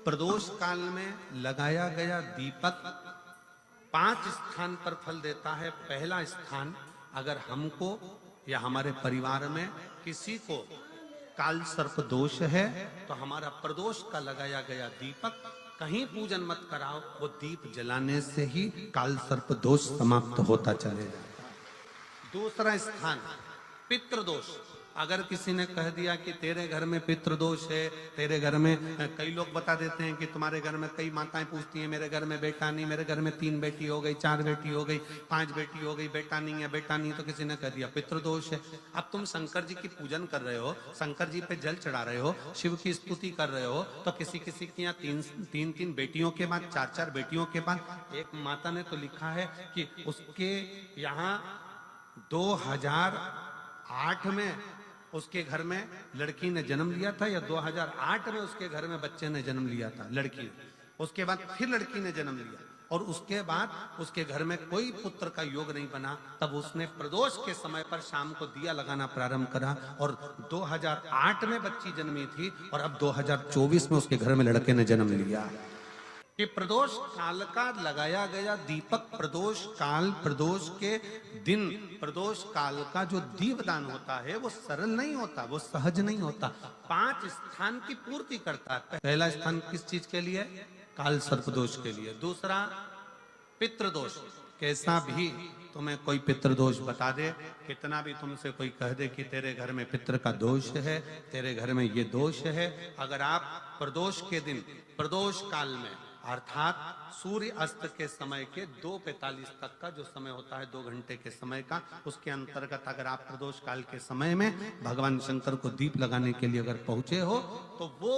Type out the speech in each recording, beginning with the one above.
प्रदोष काल में लगाया गया दीपक 5 स्थान पर फल देता है। पहला स्थान, अगर हमको या हमारे परिवार में किसी को काल सर्प दोष है तो हमारा प्रदोष का लगाया गया दीपक कहीं पूजन मत कराओ, वो दीप जलाने से ही काल सर्प दोष समाप्त होता चले जाता है। दूसरा स्थान, पितृदोष। अगर किसी ने कह दिया कि तेरे घर में पितृदोष है, तेरे घर में, कई लोग बता देते हैं कि तुम्हारे घर में कई माताएं पूछती हैं, मेरे घर में बेटा नहीं, मेरे घर में 3 बेटी हो गई, 4 बेटी हो गई, 5 बेटी हो गई, बेटा नहीं है, बेटा नहीं, तो किसी ने कह दिया पितृदोष है। अब तुम शंकर जी की पूजन कर रहे हो, शंकर जी पे जल चढ़ा रहे हो, शिव की स्तुति कर रहे हो, तो किसी किसी की यहाँ 3 बेटियों के बाद, 4 बेटियों के बाद, एक माता ने तो लिखा है कि उसके यहाँ 2008 में उसके घर में लड़की ने जन्म लिया था, या 2008 में उसके घर में बच्चे ने जन्म लिया था, लड़की। उसके बाद फिर लड़की ने जन्म लिया और उसके बाद उसके घर में कोई पुत्र का योग नहीं बना। तब उसने प्रदोष के समय पर शाम को दिया लगाना प्रारंभ करा और 2008 में बच्ची जन्मी थी और अब 2024 में उसके घर में लड़के ने जन्म लिया। कि प्रदोष काल का लगाया गया दीपक, प्रदोष काल, प्रदोष के दिन, प्रदोष काल का जो दीपदान होता है वो सरल नहीं होता, वो सहज नहीं होता। 5 स्थान की पूर्ति करता है। पहला स्थान किस चीज के लिए? काल सर्प दोष के लिए। दूसरा, पितृदोष। कैसा भी तुम्हें कोई पितृदोष बता दे, कितना भी तुमसे कोई कह दे कि तेरे घर में पितृ का दोष है, तेरे घर में ये दोष है, अगर आप प्रदोष के दिन, प्रदोष काल में, अर्थात सूर्य अस्त के समय के 2:45 तक का जो समय होता है, 2 घंटे के समय का, उसके अंतर्गत अगर आप प्रदोष काल के समय में भगवान शंकर को दीप लगाने के लिए अगर पहुंचे हो तो वो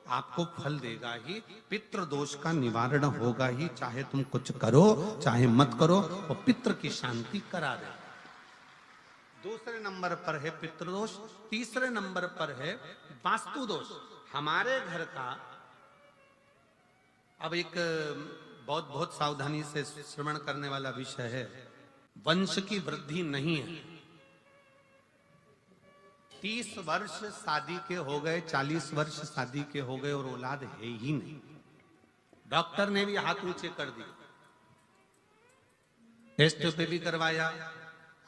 आपको फल देगा ही, पितृदोष का निवारण होगा ही। चाहे तुम कुछ करो चाहे मत करो, वो पितृ की शांति करा दे। दूसरे नंबर पर है पितृदोष। तीसरे नंबर पर है वास्तु दोष। हमारे घर का, अब एक बहुत सावधानी से श्रवण करने वाला विषय है, वंश की वृद्धि नहीं है। 30 वर्ष शादी के हो गए, 40 वर्ष शादी के हो गए और औलाद है ही नहीं। डॉक्टर ने भी हाथ ऊंचे कर दिए, टेस्ट पे भी करवाया,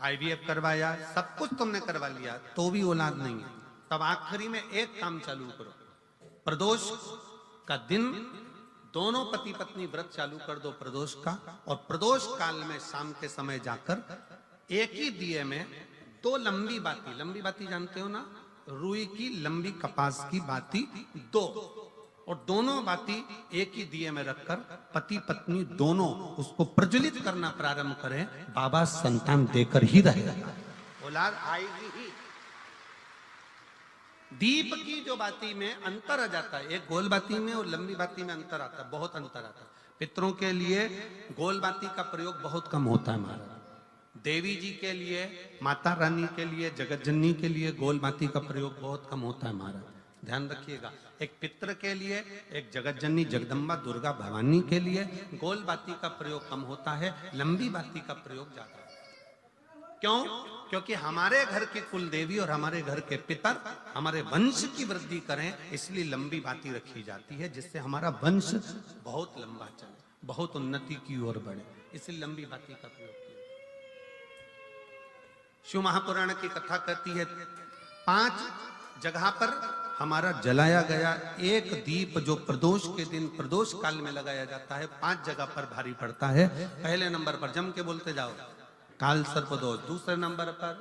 IVF करवाया, सब कुछ तुमने करवा लिया, तो भी औलाद नहीं है। तब आखिरी में एक काम चालू करो, प्रदोष का दिन दोनों पति पत्नी व्रत चालू कर दो प्रदोष का, और प्रदोष काल में शाम के समय जाकर एक ही दिए में 2 लंबी बाती जानते हो ना, रुई की लंबी कपास की बाती 2, और दोनों बाती एक ही दिए में रखकर पति पत्नी दोनों उसको प्रज्वलित करना प्रारंभ करें। बाबा संतान देकर ही रहेगा, औलाद आएगी ही। दीप की जो बाती में अंतर आ जाता है, एक गोल बाती में और लंबी बाती में अंतर आता है, बहुत अंतर आता है। पितरों के लिए गोल बाती का प्रयोग बहुत कम होता है महाराज। देवी जी के लिए, माता रानी के लिए, जगत जननी के लिए गोल बाती का प्रयोग बहुत कम होता है महाराज, ध्यान रखिएगा। एक पितर के लिए, एक जगत जननी जगदम्बा दुर्गा भवानी के लिए गोल बाती का प्रयोग कम होता है, लंबी बाती का प्रयोग ज्यादा। क्यों? क्योंकि हमारे घर की कुल देवी और हमारे घर के पितर हमारे वंश की वृद्धि करें, इसलिए लंबी बाती रखी जाती है, जिससे हमारा वंश बहुत लंबा चले, बहुत उन्नति की ओर बढ़े, इसलिए लंबी बाती का प्रयोग किया। शिव महापुराण की कथा कहती है 5 जगह पर हमारा जलाया गया एक दीप जो प्रदोष के दिन, प्रदोष काल में लगाया जाता है, 5 जगह पर भारी पड़ता है। पहले नंबर पर, जम के बोलते जाओ, काल सर्प दोष। दूसरे नंबर पर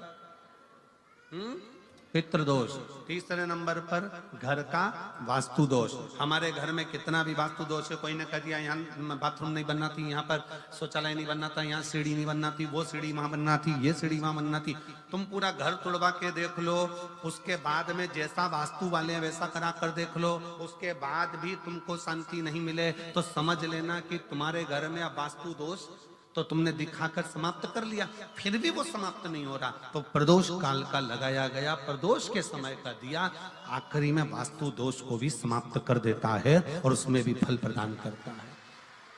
पितृदोष। तीसरे नंबर पर घर का वास्तु दोष। हमारे घर में कितना भी वास्तु दोष है, कोई ने कह दिया यहाँ बाथरूम नहीं बनना थी, यहाँ पर शौचालय नहीं बनना था, यहाँ सीढ़ी नहीं बनना थी, वो सीढ़ी वहां बनना थी, ये सीढ़ी वहां बनना थी। तुम पूरा घर तुड़वा के देख लो, उसके बाद में जैसा वास्तु वाले हैं वैसा करा कर देख लो, उसके बाद भी तुमको शांति नहीं मिले तो समझ लेना कि तुम्हारे घर में अब वास्तु दोष तो तुमने दिखाकर समाप्त कर लिया, फिर भी वो समाप्त नहीं हो रहा, तो प्रदोष काल का लगाया गया प्रदोष के समय का दिया आखिरी में वास्तु दोष को भी समाप्त कर देता है और उसमें भी फल प्रदान करता है।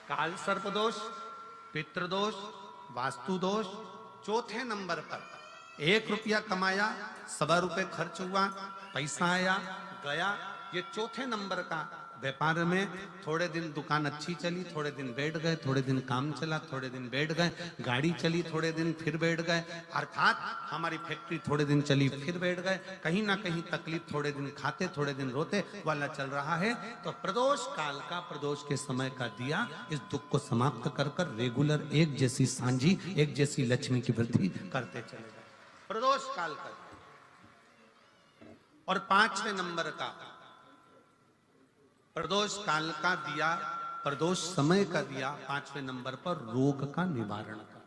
काल सर्प दोष, पितृदोष, वास्तु दोष। चौथे नंबर पर 1 रुपया कमाया, 1.25 रुपए खर्च हुआ, पैसा आया गया, ये चौथे नंबर का व्यापार में थोड़े दिन दुकान अच्छी चली, थोड़े दिन बैठ गए, थोड़े दिन काम चला, थोड़े दिन बैठ गए, गाड़ी चली, थोड़े दिन फिर बैठ गए, अर्थात हमारी फैक्ट्री थोड़े दिन चली फिर बैठ गए, कहीं ना कहीं तकलीफ, थोड़े दिन खाते थोड़े दिन रोते वाला चल रहा है। तो प्रदोष काल का, प्रदोष के समय का दिया इस दुख को समाप्त कर कर रेगुलर एक जैसी सांझी, एक जैसी लक्ष्मी की वृद्धि करते चले गए। प्रदोष काल का। और 5वें नंबर का प्रदोष काल का दिया, प्रदोष समय का दिया 5वें नंबर पर रोग का निवारण का,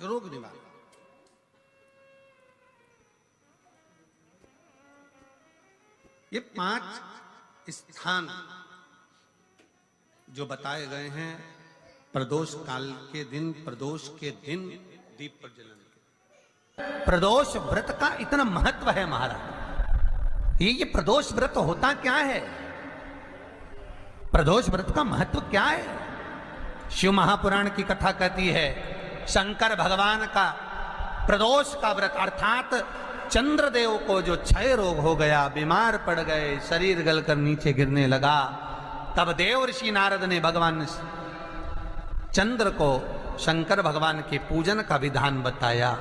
रोग निवारण। ये 5 स्थान जो बताए गए हैं प्रदोष काल के दिन, प्रदोष के दिन दीप प्रज्वलन के। प्रदोष व्रत का इतना महत्व है महाराज। ये प्रदोष व्रत होता क्या है? प्रदोष व्रत का महत्व क्या है? शिव महापुराण की कथा कहती है शंकर भगवान का प्रदोष का व्रत, अर्थात चंद्रदेव को जो क्षय रोग हो गया, बीमार पड़ गए, शरीर गलकर नीचे गिरने लगा, तब देव ऋषि नारद ने भगवान चंद्र को शंकर भगवान के पूजन का विधान बताया।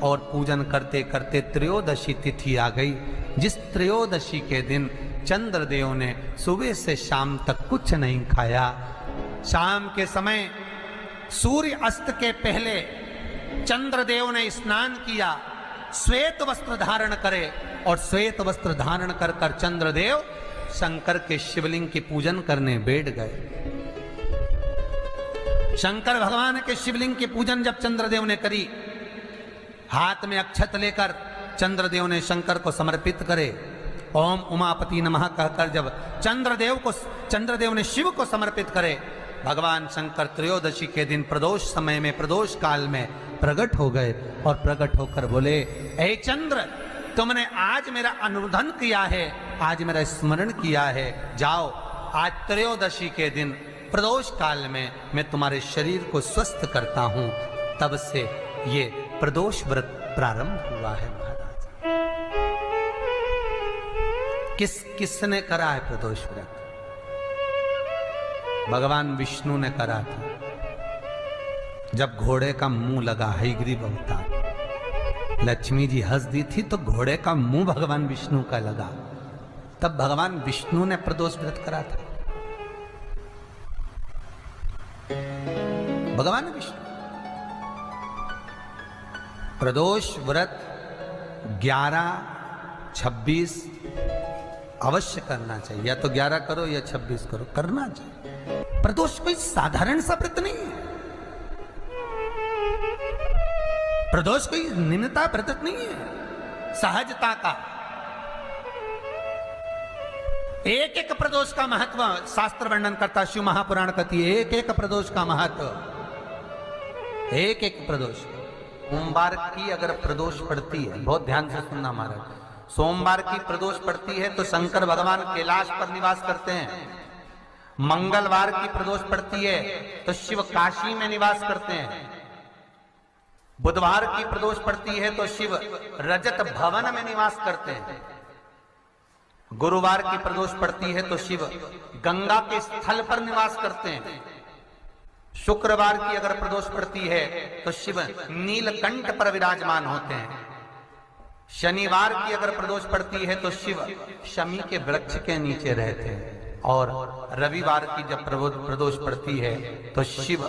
और पूजन करते करते त्रयोदशी तिथि आ गई, जिस त्रयोदशी के दिन चंद्रदेव ने सुबह से शाम तक कुछ नहीं खाया। शाम के समय सूर्य अस्त के पहले चंद्रदेव ने स्नान किया, श्वेत वस्त्र धारण करे, और श्वेत वस्त्र धारण कर कर चंद्रदेव शंकर के शिवलिंग की पूजन करने बैठ गए। शंकर भगवान के शिवलिंग की पूजन जब चंद्रदेव ने करी, हाथ में अक्षत लेकर चंद्रदेव ने शंकर को समर्पित करे, ओम उमापति नमः कहकर जब चंद्रदेव ने शिव को समर्पित करे, भगवान शंकर त्रयोदशी के दिन प्रदोष समय में, प्रदोष काल में प्रकट हो गए। और प्रकट होकर बोले, ऐ चंद्र, तुमने आज मेरा अनुरोधन किया है, आज मेरा स्मरण किया है, जाओ आज त्रयोदशी के दिन प्रदोष काल में मैं तुम्हारे शरीर को स्वस्थ करता हूं। तब से ये प्रदोष व्रत प्रारंभ हुआ है महाराज। किसने करा है प्रदोष व्रत? भगवान विष्णु ने करा था। जब घोड़े का मुंह लगा, हयग्रीव अवतार, लक्ष्मी जी हंस दी थी तो घोड़े का मुंह भगवान विष्णु का लगा, तब भगवान विष्णु ने प्रदोष व्रत करा था। भगवान विष्णु प्रदोष व्रत 11, 26 अवश्य करना चाहिए, या तो 11 करो या 26 करो, करना चाहिए। प्रदोष कोई साधारण सा व्रत नहीं है, प्रदोष कोई निम्नता व्रत नहीं है, सहजता का। एक एक प्रदोष का महत्व शास्त्र वर्णन करता, शिव महापुराण कहती है एक एक प्रदोष का महत्व, एक एक प्रदोष। सोमवार की अगर प्रदोष पड़ती है, बहुत ध्यान से सुनना महाराज, सोमवार की प्रदोष पड़ती है तो शंकर भगवान कैलाश पर निवास करते हैं। मंगलवार की प्रदोष पड़ती है तो शिव काशी में निवास करते हैं। बुधवार की प्रदोष पड़ती है तो शिव रजत भवन में निवास करते हैं। गुरुवार की प्रदोष पड़ती है तो शिव गंगा के स्थल पर निवास करते हैं। शुक्रवार की अगर प्रदोष पड़ती है तो शिव नीलकंठ पर विराजमान होते हैं। शनिवार की अगर प्रदोष पड़ती है तो शिव शमी के वृक्ष के नीचे रहते हैं। और रविवार की जब प्रदोष पड़ती है तो शिव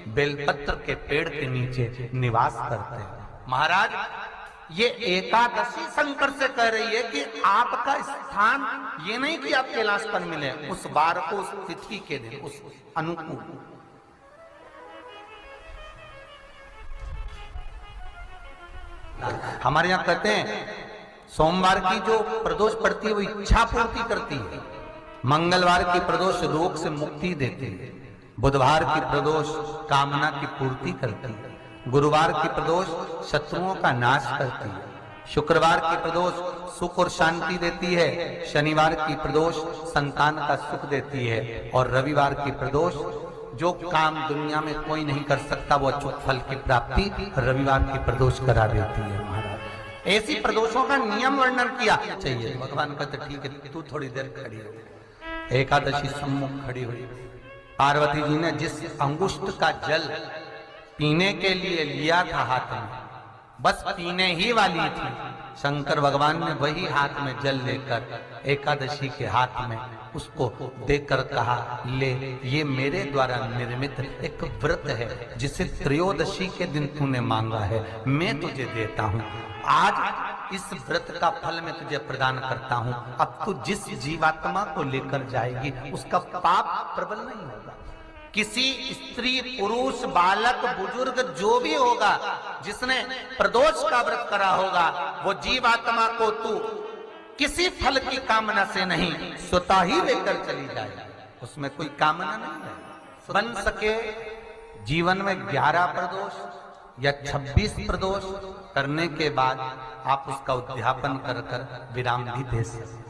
बेलपत्र के पेड़ के नीचे निवास करते हैं। महाराज, ये एकादशी शंकर से कह रही है कि आपका स्थान ये नहीं कि आप कैलाश पर मिले, उस वार को, उस तिथि के दिन, उस अनुकूल। हमारे यहां कहते हैं सोमवार की जो प्रदोष पड़ती है वो इच्छा पूर्ति करती है, मंगलवार की प्रदोष रोग से मुक्ति देती है, बुधवार की प्रदोष कामना की पूर्ति करती है, गुरुवार की प्रदोष शत्रुओं का नाश करती है, शुक्रवार की प्रदोष सुख और शांति देती है, शनिवार की प्रदोष संतान का सुख देती है, और रविवार की प्रदोष जो काम दुनिया में कोई नहीं कर सकता वो अचूक फल की प्राप्ति रविवार की प्रदोष करा देती है। महाराज, ऐसी प्रदोषों का नियम वर्णन किया चाहिए। भगवान कहते ठीक है, तू थोड़ी देर खड़ी हो। एकादशी सम्मुख खड़ी हुई। पार्वती जी ने जिस अंगुष्ठ का जल पीने के लिए लिया था हाथ में, बस पीने ही वाली थी, शंकर भगवान ने वही हाथ में जल लेकर एकादशी के हाथ में उसको देकर कहा, ले, ये मेरे द्वारा निर्मित एक व्रत है जिसे त्रयोदशी के दिन तूने मांगा है, मैं तुझे देता हूं। आज इस व्रत का फल मैं तुझे प्रदान करता हूं। अब तू जिस जीवात्मा को लेकर जाएगी उसका पाप प्रबल नहीं होगा। किसी स्त्री, पुरुष, बालक, बुजुर्ग जो भी होगा जिसने प्रदोष का व्रत करा होगा, वो जीवात्मा को तू किसी फल की कामना से नहीं, स्वतः ही लेकर चली जाए। उसमें कोई कामना नहीं है। बन सके जीवन में 11 प्रदोष या 26 प्रदोष करने के बाद आप उसका उद्यापन कर कर विराम भी दे सकते।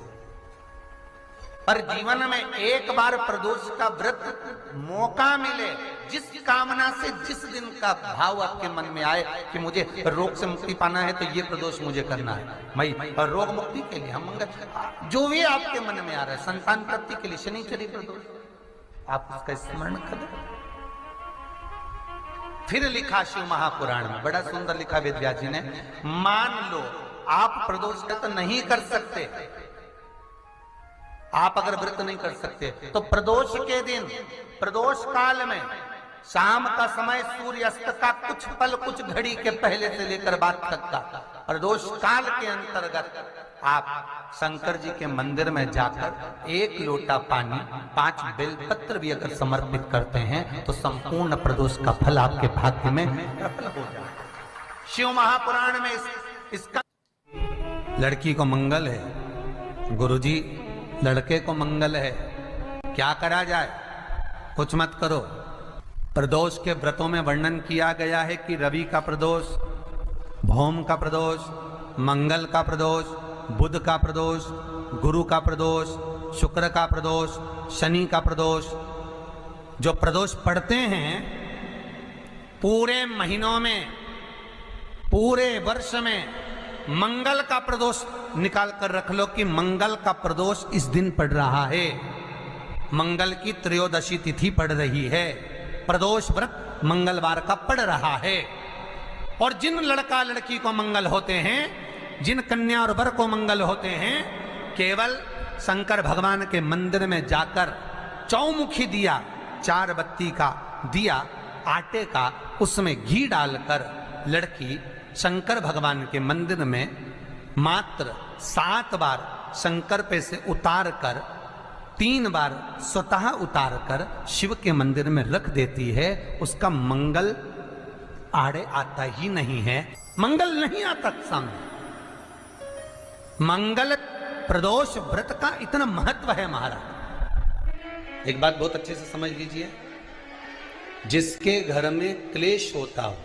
पर जीवन में एक बार प्रदोष का व्रत मौका मिले, जिस कामना से जिस दिन का भाव आपके मन में आए कि मुझे रोग से मुक्ति पाना है तो ये प्रदोष मुझे करना है, मैं रोग मुक्ति के लिए, हम मंगल, जो भी आपके मन में आ रहा है, संतान प्राप्ति के लिए शनिचरी प्रदोष, आप उसका स्मरण करें। फिर लिखा शिव महापुराण में, बड़ा सुंदर लिखा वेदव्यास जी ने, मान लो आप प्रदोष का तो नहीं कर सकते, आप अगर व्रत नहीं कर सकते तो प्रदोष के दिन, प्रदोष काल में शाम का समय, सूर्यास्त का कुछ पल, कुछ घड़ी के पहले से लेकर बाद तक का प्रदोष काल के अंतर्गत आप शंकर जी के मंदिर में जाकर 1 लोटा पानी, 5 बेलपत्र भी अगर समर्पित करते हैं तो संपूर्ण प्रदोष का फल आपके भाग्य में प्रबल हो जाए। शिव महापुराण में इसका लड़की को मंगल है, गुरुजी लड़के को मंगल है, क्या करा जाए? कुछ मत करो। प्रदोष के व्रतों में वर्णन किया गया है कि रवि का प्रदोष, भौम का प्रदोष, मंगल का प्रदोष, बुध का प्रदोष, गुरु का प्रदोष, शुक्र का प्रदोष, शनि का प्रदोष। जो प्रदोष पड़ते हैं पूरे महीनों में, पूरे वर्ष में, मंगल का प्रदोष निकाल कर रख लो कि मंगल का प्रदोष इस दिन पड़ रहा है, मंगल की त्रयोदशी तिथि पड़ रही है, प्रदोष व्रत मंगलवार का पड़ रहा है। और जिन लड़का लड़की को मंगल होते हैं, जिन कन्या और वर को मंगल होते हैं, केवल शंकर भगवान के मंदिर में जाकर चौमुखी दिया, 4 बत्ती का दिया आटे का, उसमें घी डालकर लड़की शंकर भगवान के मंदिर में मात्र 7 बार शंकर पे से उतार कर, 3 बार स्वतः उतार कर शिव के मंदिर में रख देती है। उसका मंगल आड़े आता ही नहीं है, मंगल नहीं आता सामने। मंगल प्रदोष व्रत का इतना महत्व है महाराज। एक बात बहुत अच्छे से समझ लीजिए, जिसके घर में क्लेश होता हो,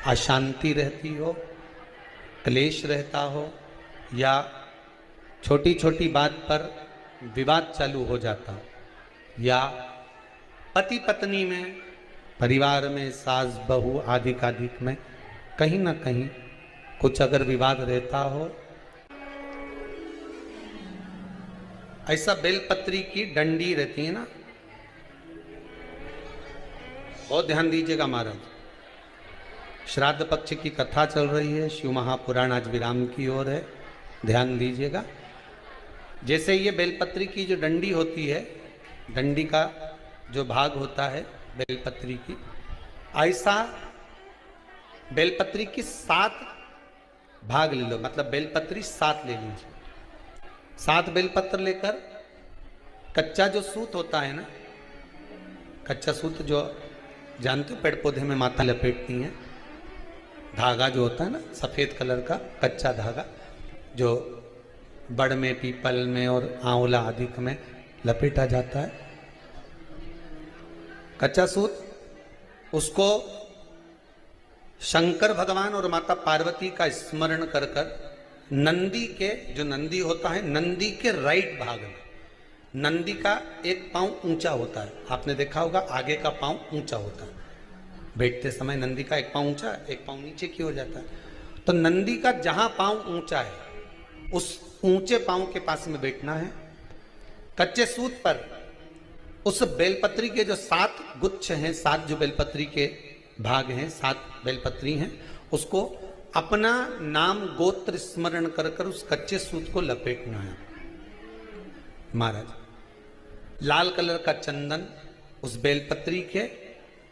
अशांति रहती हो, क्लेश रहता हो, या छोटी छोटी बात पर विवाद चालू हो जाता हो, या पति पत्नी में, परिवार में, सास बहू आदि कादिक में कहीं ना कहीं कुछ अगर विवाद रहता हो, ऐसा बेलपत्री की डंडी रहती है ना, बहुत ध्यान दीजिएगा महाराज। श्राद्ध पक्ष की कथा चल रही है, शिव महापुराण आज विराम की ओर है, ध्यान दीजिएगा। जैसे ये बेलपत्री की जो डंडी होती है, डंडी का जो भाग होता है बेलपत्री की, ऐसा बेलपत्री की 7 भाग ले लो, मतलब बेलपत्री 7 ले लीजिए। 7 बेलपत्र लेकर कच्चा जो सूत होता है ना, कच्चा सूत जो जानते हो पेड़ पौधे में माता लपेटती हैं, धागा जो होता है ना सफेद कलर का कच्चा धागा, जो बड़ में, पीपल में और आंवला आदि में लपेटा जाता है, कच्चा सूत, उसको शंकर भगवान और माता पार्वती का स्मरण कर कर नंदी के, जो नंदी होता है, नंदी के राइट भाग में, नंदी का एक पांव ऊंचा होता है, आपने देखा होगा आगे का पांव ऊंचा होता है, बैठते समय नंदी का एक पांव ऊंचा, एक पांव नीचे की हो जाता है। तो नंदी का जहां पांव ऊंचा है उस ऊंचे पांव के पास में बैठना है। कच्चे सूत पर उस बेलपत्री के जो 7 गुच्छ हैं, 7 जो बेलपत्री के भाग हैं, 7 बेलपत्री हैं, उसको अपना नाम गोत्र स्मरण कर कर उस कच्चे सूत को लपेटना है। महाराज लाल कलर का चंदन उस बेलपत्री के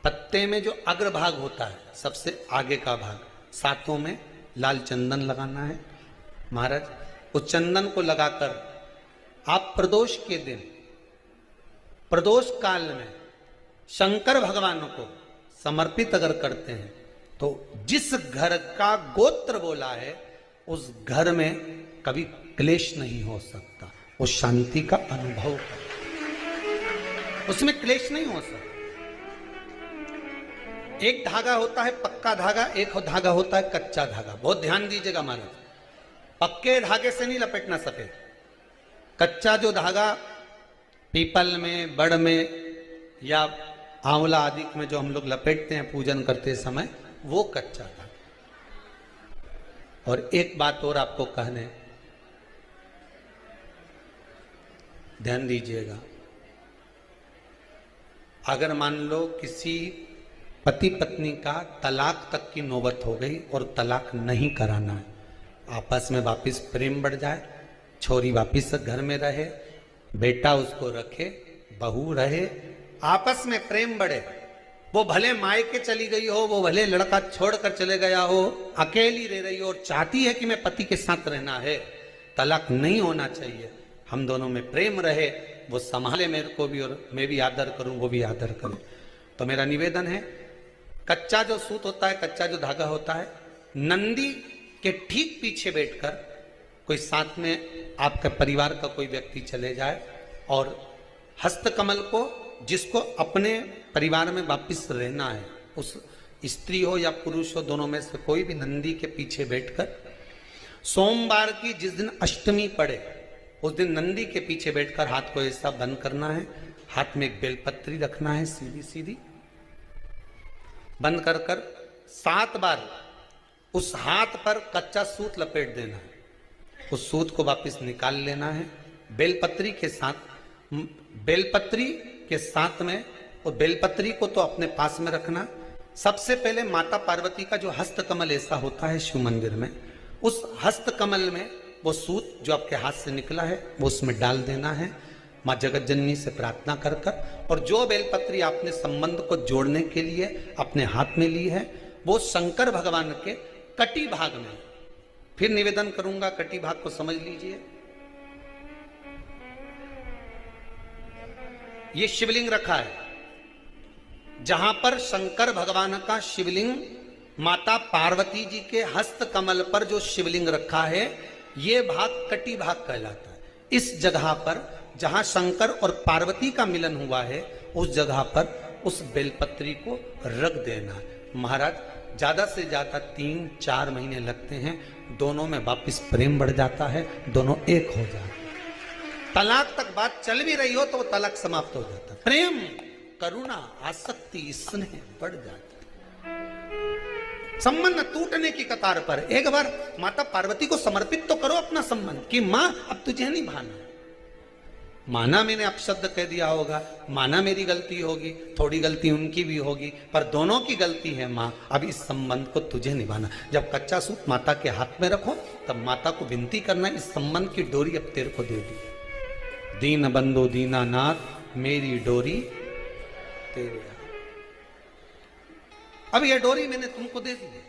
पत्ते में जो अग्रभाग होता है, सबसे आगे का भाग, 7 में लाल चंदन लगाना है। महाराज उस चंदन को लगाकर आप प्रदोष के दिन, प्रदोष काल में शंकर भगवान को समर्पित अगर करते हैं तो जिस घर का गोत्र बोला है उस घर में कभी क्लेश नहीं हो सकता, उस शांति का अनुभव कर, उसमें क्लेश नहीं हो सकता। एक धागा होता है पक्का धागा, एक धागा होता है कच्चा धागा। बहुत ध्यान दीजिएगा महाराज, पक्के धागे से नहीं लपेटना सफेद। कच्चा जो धागा पीपल में, बड़ में या आंवला आदि में जो हम लोग लपेटते हैं पूजन करते समय, वो कच्चा धागा। और एक बात और आपको कहने, ध्यान दीजिएगा, अगर मान लो किसी पति पत्नी का तलाक तक की नौबत हो गई और तलाक नहीं कराना है, आपस में वापिस प्रेम बढ़ जाए, छोरी वापिस घर में रहे, बेटा उसको रखे, बहू रहे, आपस में प्रेम बढ़े, वो भले मायके चली गई हो, वो भले लड़का छोड़कर चले गया हो, अकेली रह रही हो और चाहती है कि मैं पति के साथ रहना है, तलाक नहीं होना चाहिए, हम दोनों में प्रेम रहे, वो संभाले मेरे को भी और मैं भी आदर करूं, वो भी आदर करे। तो मेरा निवेदन है, कच्चा जो सूत होता है, कच्चा जो धागा होता है, नंदी के ठीक पीछे बैठकर कोई साथ में आपके परिवार का कोई व्यक्ति चले जाए और हस्तकमल को, जिसको अपने परिवार में वापिस रहना है, उस स्त्री हो या पुरुष हो, दोनों में से कोई भी नंदी के पीछे बैठकर सोमवार की जिस दिन अष्टमी पड़े उस दिन नंदी के पीछे बैठकर हाथ को ऐसा बंद करना है, हाथ में एक बेलपत्री रखना है सीधी सीधी, बंद कर कर 7 बार उस हाथ पर कच्चा सूत लपेट देना है, उस सूत को वापस निकाल लेना है, बेलपत्री के साथ में, और बेलपत्री को तो अपने पास में रखना। सबसे पहले माता पार्वती का जो हस्तकमल ऐसा होता है शिव मंदिर में, उस हस्तकमल में वो सूत जो आपके हाथ से निकला है वो उसमें डाल देना है, माँ जगत जननी से प्रार्थना कर कर, और जो बेलपत्री आपने संबंध को जोड़ने के लिए अपने हाथ में ली है वो शंकर भगवान के कटी भाग में, फिर निवेदन करूंगा कटी भाग को समझ लीजिए। ये शिवलिंग रखा है, जहां पर शंकर भगवान का शिवलिंग, माता पार्वती जी के हस्त कमल पर जो शिवलिंग रखा है, ये भाग कटी भाग कहलाता है। इस जगह पर जहां शंकर और पार्वती का मिलन हुआ है, उस जगह पर उस बेलपत्री को रख देना। महाराज ज्यादा से ज्यादा 3-4 महीने लगते हैं, दोनों में वापिस प्रेम बढ़ जाता है, दोनों एक हो जाते हैं। तलाक तक बात चल भी रही हो तो वो तलाक समाप्त हो जाता है, प्रेम, करुणा, आसक्ति, स्नेह बढ़ जाता है। संबंध टूटने की कतार पर एक बार माता पार्वती को समर्पित तो करो अपना संबंध कि मां अब तुझे नहीं भाना। माना मैंने अपशब्द कह दिया होगा, माना मेरी गलती होगी, थोड़ी गलती उनकी भी होगी, पर दोनों की गलती है मां, अब इस संबंध को तुझे निभाना। जब कच्चा सूत माता के हाथ में रखो तब माता को विनती करना, इस संबंध की डोरी अब तेरे को दे दी, दीन बंधु दीनानाथ मेरी डोरी तेरे। अब ये डोरी मैंने तुमको दे दी है,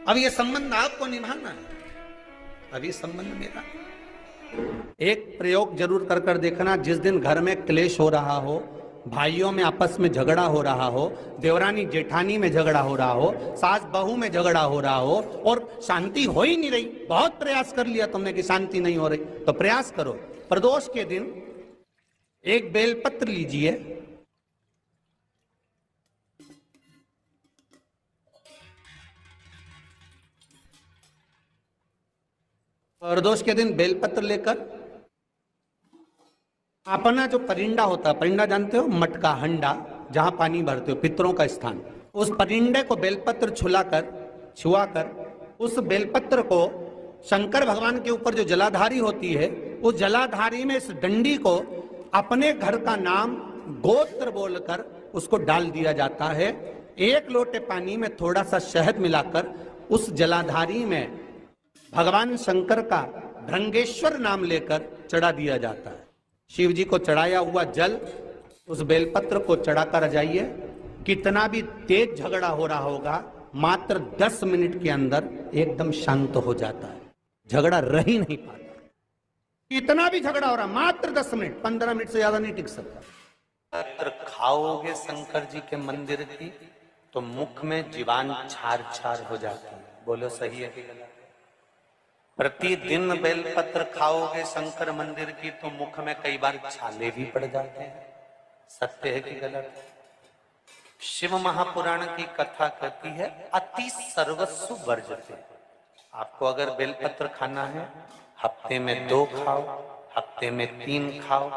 अब ये संबंध आपको निभाना है, अब ये संबंध मेरा। एक प्रयोग जरूर कर कर देखना, जिस दिन घर में क्लेश हो रहा हो, भाइयों में आपस में झगड़ा हो रहा हो, देवरानी जेठानी में झगड़ा हो रहा हो, सास बहू में झगड़ा हो रहा हो और शांति हो ही नहीं रही, बहुत प्रयास कर लिया तुमने कि शांति नहीं हो रही, तो प्रयास करो, प्रदोष के दिन एक बेलपत्र लीजिए, प्रदोष के दिन बेलपत्र लेकर अपना जो परिंडा होता है, परिंडा जानते हो, मटका, हंडा, जहां पानी भरते हो, पितरों का स्थान, उस परिंडे को बेलपत्र छुआ कर उस बेलपत्र को शंकर भगवान के ऊपर जो जलाधारी होती है, उस जलाधारी में इस डंडी को अपने घर का नाम गोत्र बोलकर उसको डाल दिया जाता है। एक लोटे पानी में थोड़ा सा शहद मिलाकर उस जलाधारी में भगवान शंकर का भृंगेश्वर नाम लेकर चढ़ा दिया जाता है। शिव जी को चढ़ाया हुआ जल उस बेलपत्र को चढ़ाकर जाइए, कितना भी तेज झगड़ा हो रहा होगा, मात्र 10 मिनट के अंदर एकदम शांत हो जाता है, झगड़ा रह ही नहीं पाता। कितना भी झगड़ा हो रहा, मात्र 10 मिनट, 15 मिनट से ज्यादा नहीं टिक सकता। पत्र खाओगे शंकर जी के मंदिर की तो मुख में जीवान छार छार हो जाती है। बोलो सही है कि गलत? प्रतिदिन बेलपत्र खाओगे शंकर मंदिर की तो मुख में कई बार छाले भी पड़ जाते हैं। सत्य है कि गलत? शिव महापुराण की कथा कहती है अति सर्वस्व वर्जते। आपको अगर बेलपत्र खाना है, हफ्ते में 2 खाओ, हफ्ते में 3 खाओ।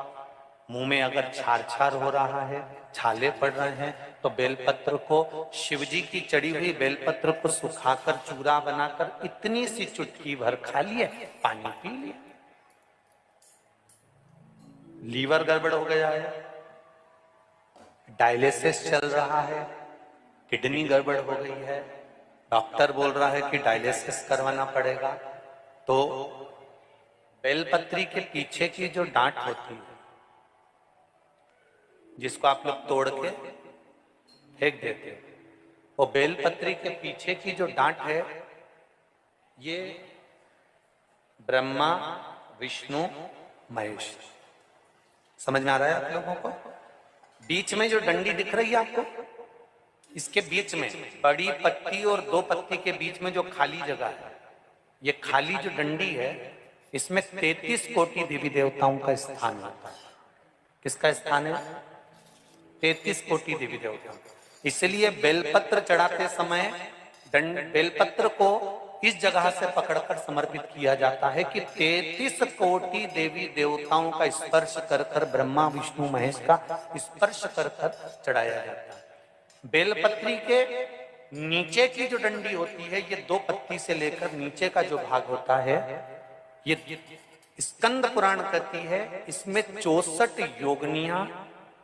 मुंह में अगर छार छार हो रहा है, छाले पड़ रहे हैं, तो बेलपत्र को, शिव जी की चढ़ी हुई बेलपत्र को सुखाकर चूरा बनाकर इतनी सी चुटकी भर खा लिए, पानी पी लिया। लीवर गड़बड़ हो गया है, डायलिसिस चल रहा है, किडनी गड़बड़ हो गई है, डॉक्टर बोल रहा है कि डायलिसिस करवाना पड़ेगा, तो बेलपत्री के पीछे की जो डांट होती है, जिसको आप लोग तोड़ के फेंक देते हैं, वो बेलपत्री के पीछे की जो डांट है, ये ब्रह्मा विष्णु महेश। समझ में आ रहा है आप लोगों को? बीच में जो डंडी दिख रही है आपको, इसके बीच में बड़ी पत्ती और 2 पत्ती के बीच में जो खाली जगह है, ये खाली जो डंडी है, इसमें 33 कोटि देवी देवताओं का स्थान होता है। किसका स्थान है? 33 कोटि देवी देवता। इसलिए बेलपत्र चढ़ाते समय बेलपत्र को इस जगह से पकड़कर समर्पित किया जाता है कि 33 कोटि देवी देवताओं का स्पर्श कर कर, ब्रह्मा विष्णु महेश का स्पर्श कर कर चढ़ाया जाता है। बेलपत्री के नीचे की जो डंडी होती है, ये 2 पत्ती से लेकर नीचे का जो भाग होता है, ये स्कंद पुराण कहती है, इसमें 64 योगनियां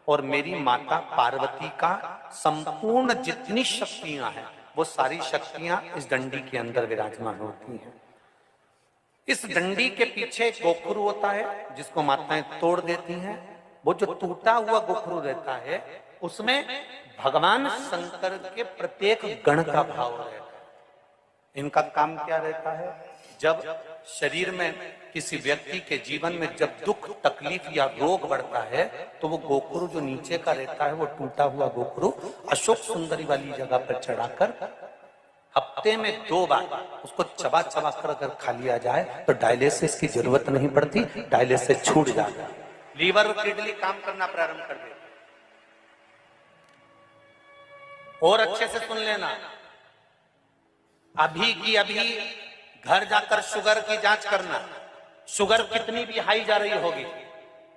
और मेरी माता पार्वती का संपूर्ण जितनी शक्तियां हैं, वो सारी शक्तियां इस डंडी के अंदर विराजमान होती हैं। इस डंडी के पीछे एक गोखरू होता है, जिसको माताएं तोड़ देती हैं। वो जो टूटा हुआ गोखरू रहता है, उसमें भगवान शंकर के प्रत्येक गण का भाव रहता है। इनका काम क्या रहता है? जब शरीर में किसी व्यक्ति के जीवन में जब दुख, तकलीफ या रोग बढ़ता है, तो वो गोखरू जो नीचे का रहता है, वो टूटा हुआ गोखरू अशोक सुंदरी वाली जगह पर चढ़ाकर हफ्ते में 2 बार उसको चबा चबा कर अगर खा लिया जाए तो डायलिसिस की जरूरत नहीं पड़ती, डायलिसिस छूट जाता है, लीवर और किडनी काम करना प्रारंभ कर देते। और अच्छे से सुन लेना, अभी की अभी घर जाकर शुगर की जांच करना। शुगर कितनी भी हाई जा रही होगी,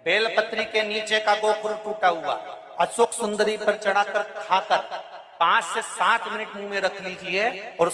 बेलपत्री के नीचे का गोखरू टूटा हुआ अशोक सुंदरी पर चढ़ाकर खाकर 5 से 7 मिनट मुंह में रख लीजिए और